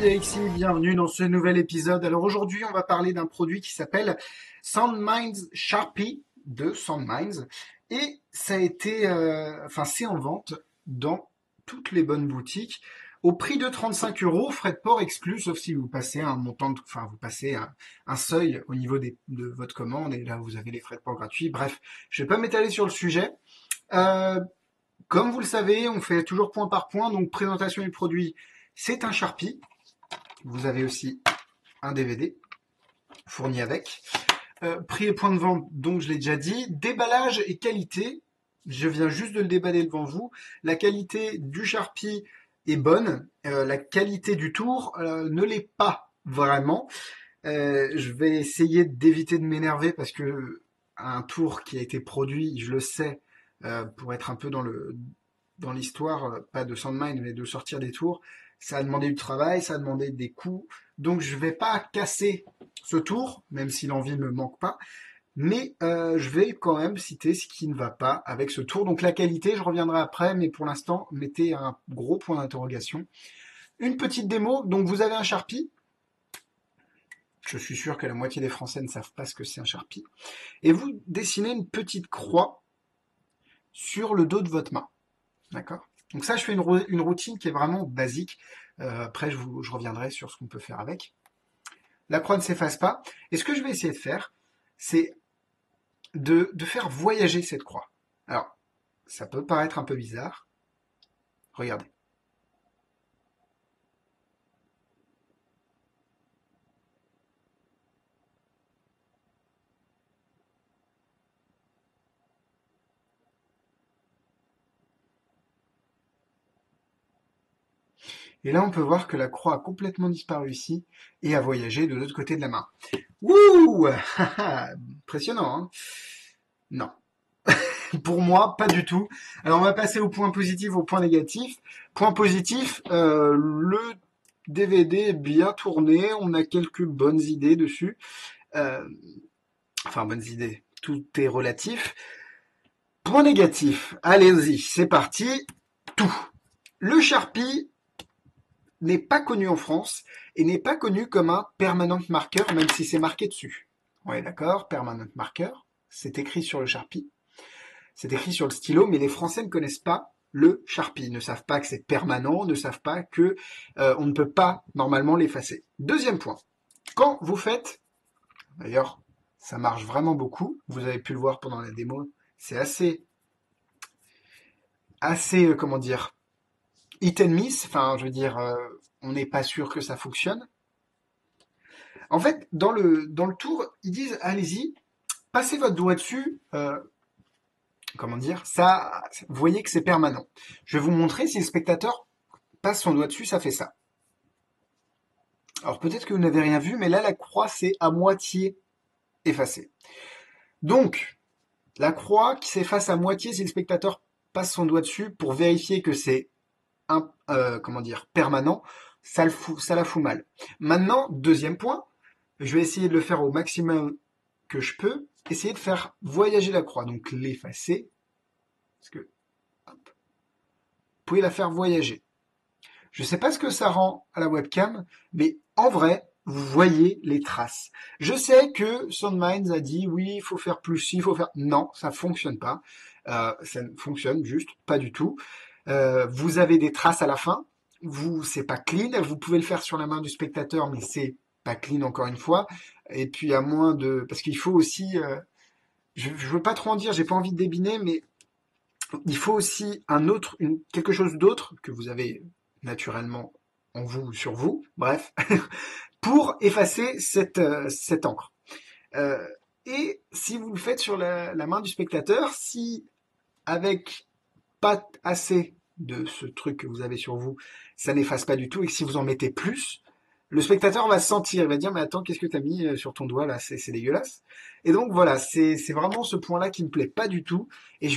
Alexis, bienvenue dans ce nouvel épisode. Alors aujourd'hui, on va parler d'un produit qui s'appelle SandMinds Sharpie de SandMinds et ça a été, c'est en vente dans toutes les bonnes boutiques au prix de 35 euros, frais de port exclus, sauf si vous passez un montant, vous passez un seuil au niveau de votre commande et là vous avez les frais de port gratuits. Bref, je vais pas m'étaler sur le sujet. Euh, Comme vous le savez, on fait toujours point par point, donc présentation du produit, c'est un Sharpie. Vous avez aussi un DVD fourni avec. Prix et point de vente, donc je l'ai déjà dit. Déballage et qualité, je viens juste de le déballer devant vous. La qualité du Sharpie est bonne. La qualité du tour ne l'est pas vraiment. Je vais essayer d'éviter de m'énerver parce que un tour qui a été produit, je le sais, pour être un peu dans l'histoire, pas de Sandmine, mais de sortir des tours, ça a demandé du travail, ça a demandé des coûts. Donc je vais pas casser ce tour, même si l'envie me manque pas, mais je vais quand même citer ce qui ne va pas avec ce tour. Donc la qualité, je reviendrai après, mais pour l'instant, mettez un gros point d'interrogation. Une petite démo, donc vous avez un Sharpie. Je suis sûr que la moitié des Français ne savent pas ce que c'est un Sharpie. Et vous dessinez une petite croix sur le dos de votre main. D'accord? Donc ça, je fais une routine qui est vraiment basique. Après, je reviendrai sur ce qu'on peut faire avec. La croix ne s'efface pas. Et ce que je vais essayer de faire, c'est de faire voyager cette croix. Alors, ça peut paraître un peu bizarre. Regardez. Et là, on peut voir que la croix a complètement disparu ici et a voyagé de l'autre côté de la main. Wouh! Impressionnant, hein? Non. Pour moi, pas du tout. Alors, on va passer au point positif, au point négatif. Point positif, le DVD est bien tourné, on a quelques bonnes idées dessus. Euh, bonnes idées, tout est relatif. Point négatif, allez-y, c'est parti. Tout. Le Sharpie n'est pas connu en France et n'est pas connu comme un permanent marker, même si c'est marqué dessus. Ouais, d'accord, permanent marker, c'est écrit sur le Sharpie. C'est écrit sur le stylo, mais les Français ne connaissent pas le Sharpie, ne savent pas que c'est permanent, ne savent pas que on ne peut pas normalement l'effacer. Deuxième point, quand vous faites, d'ailleurs, ça marche vraiment beaucoup, vous avez pu le voir pendant la démo, c'est assez, comment dire, hit and miss, on n'est pas sûr que ça fonctionne. En fait, dans le tour, ils disent, allez-y, passez votre doigt dessus, comment dire, ça, vous voyez que c'est permanent. Je vais vous montrer si le spectateur passe son doigt dessus, ça fait ça. Alors peut-être que vous n'avez rien vu, mais là la croix c'est à moitié effacée. Donc la croix qui s'efface à moitié si le spectateur passe son doigt dessus pour vérifier que c'est permanent, ça la fout mal. Maintenant, deuxième point, je vais essayer de le faire au maximum que je peux, essayer de faire voyager la croix, donc l'effacer, parce que hop, vous pouvez la faire voyager. Je ne sais pas ce que ça rend à la webcam, mais en vrai, vous voyez les traces. Je sais que SoundMinds a dit oui, il faut faire plus, il faut faire. Non, ça fonctionne pas. Ça ne fonctionne juste pas du tout. Vous avez des traces à la fin. C'est pas clean. Vous pouvez le faire sur la main du spectateur, mais c'est pas clean encore une fois. Et puis à moins de, parce qu'il faut aussi, je veux pas trop en dire, j'ai pas envie de débiner, mais il faut aussi quelque chose d'autre que vous avez naturellement en vous ou sur vous, bref, pour effacer cette encre. Euh, et si vous le faites sur la main du spectateur, si avec pas assez de ce truc que vous avez sur vous, ça n'efface pas du tout, et que si vous en mettez plus, le spectateur va se sentir, il va dire mais attends, qu'est-ce que t'as mis sur ton doigt là, c'est dégueulasse. Et donc voilà, c'est vraiment ce point-là qui me plaît pas du tout. Et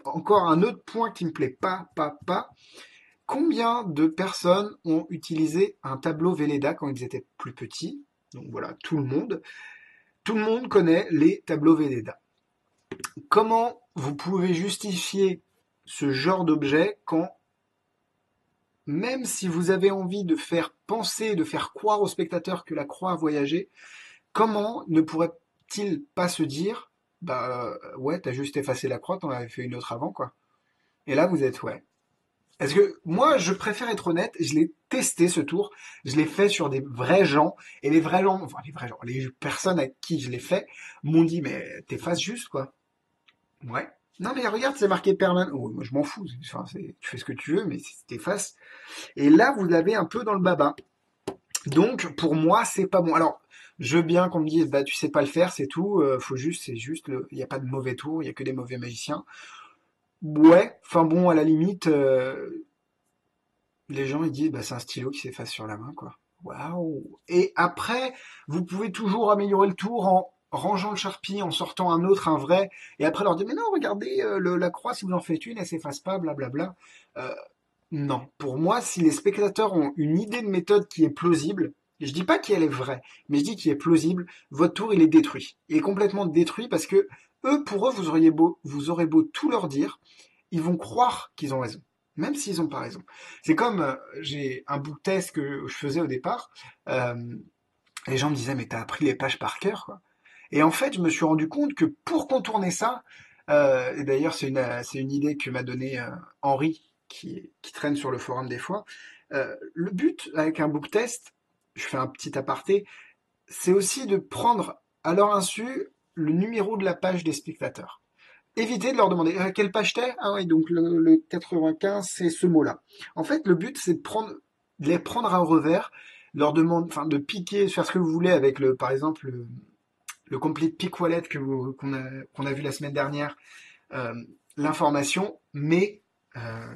encore un autre point qui me plaît pas. Combien de personnes ont utilisé un tableau Velleda quand ils étaient plus petits? Donc voilà, tout le monde. Tout le monde connaît les tableaux Velleda. Comment vous pouvez justifier ce genre d'objet quand même si vous avez envie de faire penser, de faire croire aux spectateurs que la croix a voyagé, comment ne pourrait-il pas se dire, bah ouais, t'as juste effacé la croix, t'en avais fait une autre avant, quoi. Et là, vous êtes, ouais. Parce que moi, je préfère être honnête, je l'ai testé ce tour, je l'ai fait sur des vrais gens, et les vrais gens, enfin les vrais gens, les personnes à qui je l'ai fait m'ont dit, mais t'effaces juste, quoi. Ouais. Non mais regarde, c'est marqué permanent. Oh, moi je m'en fous. Enfin, tu fais ce que tu veux, mais t'effaces. Et là, vous l'avez un peu dans le baba. Donc, pour moi, c'est pas bon. Alors, je veux bien qu'on me dise, bah, tu sais pas le faire, c'est tout. Faut juste, c'est juste, il n'y a pas de mauvais tours, il y a que des mauvais magiciens. Ouais. Enfin bon, à la limite, les gens ils disent, bah, c'est un stylo qui s'efface sur la main, quoi. Waouh. Et après, vous pouvez toujours améliorer le tour en rangeant le Sharpie, en sortant un autre, un vrai, et après leur dire, mais non, regardez, la croix, si vous en faites une, elle s'efface pas, blablabla. Euh, Non, pour moi, si les spectateurs ont une idée de méthode qui est plausible, et je dis pas qu'elle est vraie, mais je dis qu'il est plausible, votre tour il est détruit. Il est complètement détruit parce que pour eux, vous aurez beau tout leur dire, ils vont croire qu'ils ont raison, même s'ils n'ont pas raison. C'est comme j'ai un book test que je faisais au départ. euh, les gens me disaient mais t'as appris les pages par cœur, quoi. Et en fait, je me suis rendu compte que pour contourner ça, et d'ailleurs c'est une idée que m'a donnée Henri, qui traîne sur le forum des fois, le but avec un book test, je fais un petit aparté, c'est aussi de prendre à leur insu le numéro de la page des spectateurs. Évitez de leur demander quelle page t'es. Ah oui, donc le 95, c'est ce mot-là. En fait, le but, c'est de les prendre à revers, leur demander, enfin, de piquer, faire ce que vous voulez avec par exemple, le complete pick wallet qu'on a vu la semaine dernière, euh, l'information, mais euh,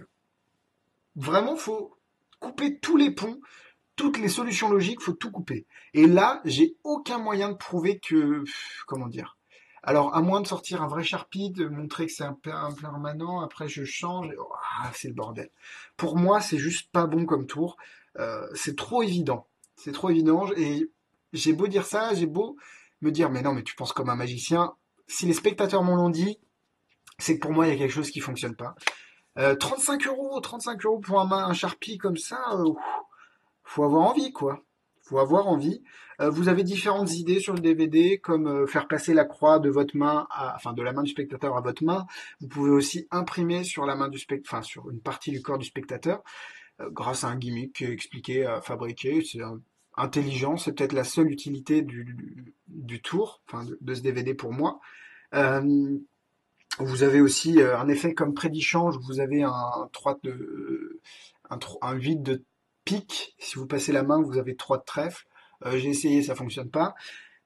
vraiment, faut couper tous les ponts, toutes les solutions logiques, faut tout couper. Et là, j'ai aucun moyen de prouver que, comment dire. Alors, à moins de sortir un vrai Sharpie, de montrer que c'est un permanent, après je change, c'est le bordel. Pour moi, c'est juste pas bon comme tour. C'est trop évident. C'est trop évident. Et j'ai beau dire ça, j'ai beau me dire, mais non, mais tu penses comme un magicien. Si les spectateurs m'en l'ont dit, c'est que pour moi, il y a quelque chose qui fonctionne pas. 35 euros pour un Sharpie comme ça, faut avoir envie, quoi. Faut avoir envie. Vous avez différentes idées sur le DVD, comme faire passer la croix de votre main, enfin de la main du spectateur à votre main. Vous pouvez aussi imprimer sur la main du enfin sur une partie du corps du spectateur, grâce à un gimmick qui est expliqué à fabriquer. C'est intelligent, c'est peut-être la seule utilité du tour, enfin de ce DVD pour moi. Euh, Vous avez aussi un effet comme prédichange, vous avez un 3 de un 8 de pique. Si vous passez la main, vous avez 3 de trèfle. J'ai essayé, ça fonctionne pas.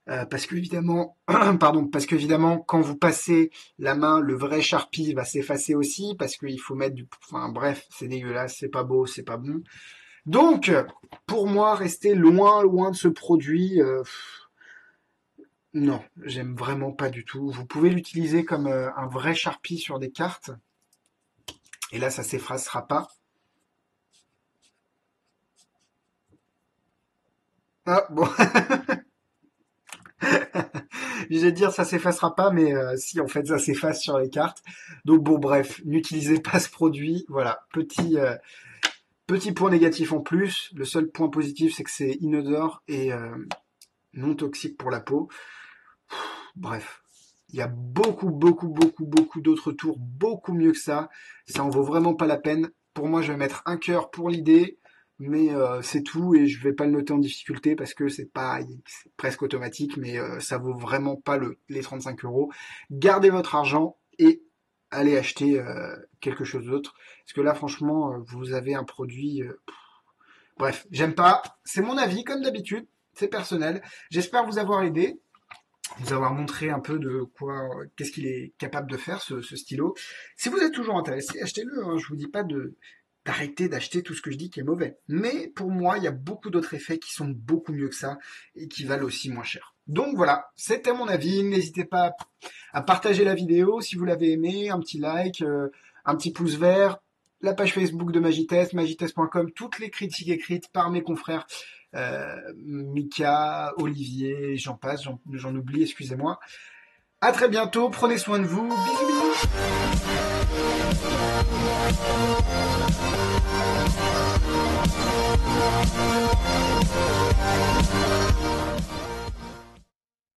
Parce que évidemment, pardon, parce qu'évidemment, quand vous passez la main, le vrai Sharpie va s'effacer aussi, parce qu'il faut mettre enfin bref, c'est dégueulasse, c'est pas beau, c'est pas bon. Donc, pour moi, restez loin, loin de ce produit. Non, j'aime vraiment pas du tout. Vous pouvez l'utiliser comme un vrai Sharpie sur des cartes, et là, ça s'effacera pas. Ah, bon, je vais dire ça s'effacera pas, mais si, en fait, ça s'efface sur les cartes. Donc bon, bref, n'utilisez pas ce produit. Voilà, petit point négatif en plus. Le seul point positif, c'est que c'est inodore et non toxique pour la peau. Bref, il y a beaucoup, beaucoup, beaucoup, beaucoup d'autres tours, beaucoup mieux que ça. Ça en vaut vraiment pas la peine. Pour moi, je vais mettre un cœur pour l'idée, mais c'est tout et je vais pas le noter en difficulté parce que c'est presque automatique, mais ça vaut vraiment pas les 35 euros. Gardez votre argent et allez acheter quelque chose d'autre. Parce que là, franchement, vous avez un produit. Bref, j'aime pas. C'est mon avis, comme d'habitude. C'est personnel. J'espère vous avoir aidé, vous avoir montré un peu de quoi, qu'est-ce qu'il est capable de faire, ce stylo. Si vous êtes toujours intéressé, achetez-le. Hein. Je vous dis pas d'arrêter d'acheter tout ce que je dis qui est mauvais. Mais pour moi, il y a beaucoup d'autres effets qui sont beaucoup mieux que ça et qui valent aussi moins cher. Donc voilà, c'était mon avis. N'hésitez pas à partager la vidéo si vous l'avez aimé, un petit like, un petit pouce vert, la page Facebook de Magitest, magitest.com, toutes les critiques écrites par mes confrères Mika, Olivier, j'en passe, j'en oublie, excusez-moi. À très bientôt, prenez soin de vous, bisous bisous.